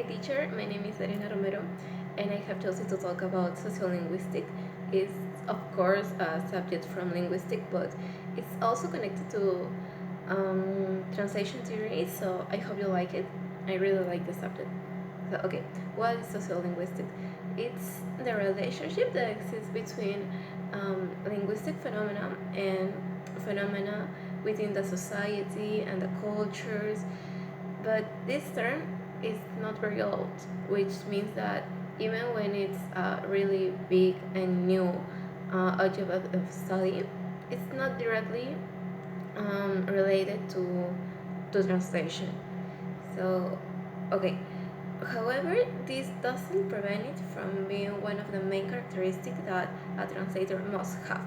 teacher, my name is Adriana Romero, and I have chosen to talk about sociolinguistic. It's of course a subject from linguistic, but it's also connected to translation theory, so I hope you like it. I really like the subject. So, okay, what is sociolinguistic? It's the relationship that exists between linguistic phenomena and phenomena within the society and the cultures, but this term is not very old, which means that even when it's a really big and new object of study, it's not directly related to translation. So, okay. However, this doesn't prevent it from being one of the main characteristics that a translator must have.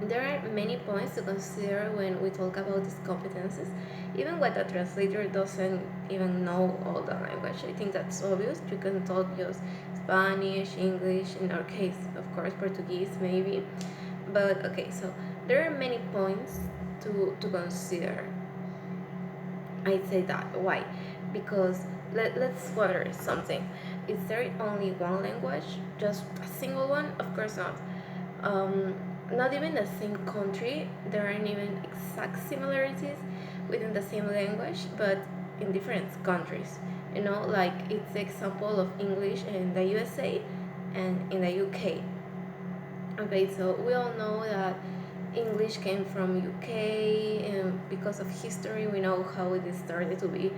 There are many points to consider when we talk about these competences, even when the translator doesn't even know all the language. I think that's obvious. You can talk just Spanish, English, in our case, of course, Portuguese, maybe. But okay, so there are many points to consider. I say that. Why? Because let's wonder something. Is there only one language? Just a single one? Of course not. Um, Not even the same country, there aren't even exact similarities within the same language, but in different countries. Like it's the example of English in the USA and in the UK. Okay, so we all know that English came from UK, and because of history, we know how it started to be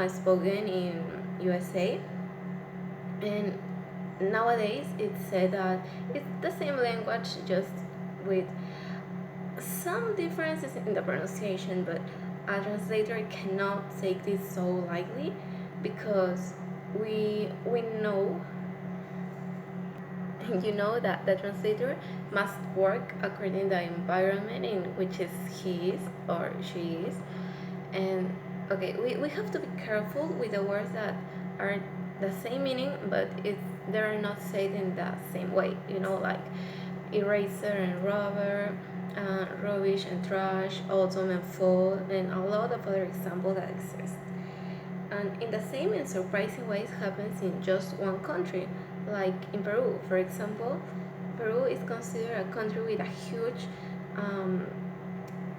spoken in USA. And nowadays, it's said that it's the same language, just with some differences in the pronunciation, but a translator cannot take this so lightly because we know that the translator must work according to the environment in which he is or she is. And okay, we have to be careful with the words that are the same meaning, but they are not said in the same way, like eraser and rubber, rubbish and trash, autumn and fall, and a lot of other examples that exist. And in the same and surprising ways happens in just one country, like in Peru, for example. Peru is considered a country with a huge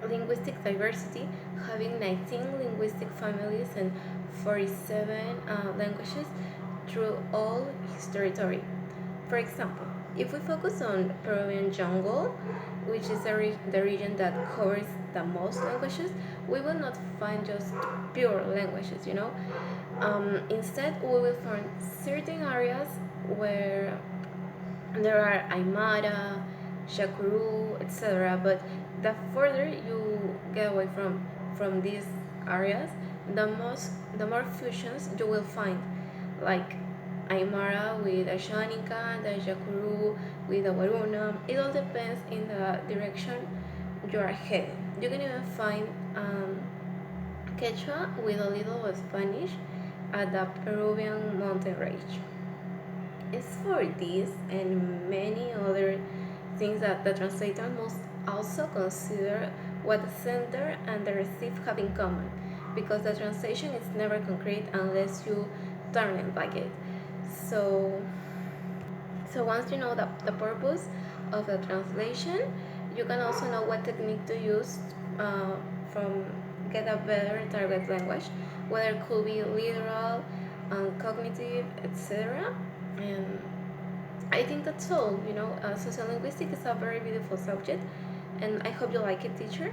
linguistic diversity, having 19 linguistic families and 47 languages through all its territory. For example, if we focus on Peruvian jungle, which is the region that covers the most languages, we will not find just pure languages. Instead, we will find certain areas where there are Aymara, Shakuru, etc. But the further you get away from these areas, the more fusions you will find, like Aymara with Ashanika, the Shakuru with the Waruna. It all depends in the direction you are heading. You can even find Quechua with a little of Spanish at the Peruvian mountain range. It's for this and many other things that the translator must also consider what the sender and the receiver have in common, because the translation is never concrete unless you turn it like it. So, once you know the purpose of the translation, you can also know what technique to use from get a better target language, whether it could be literal, cognitive, etc. And I think that's all. Sociolinguistics is a very beautiful subject, and I hope you like it, teacher.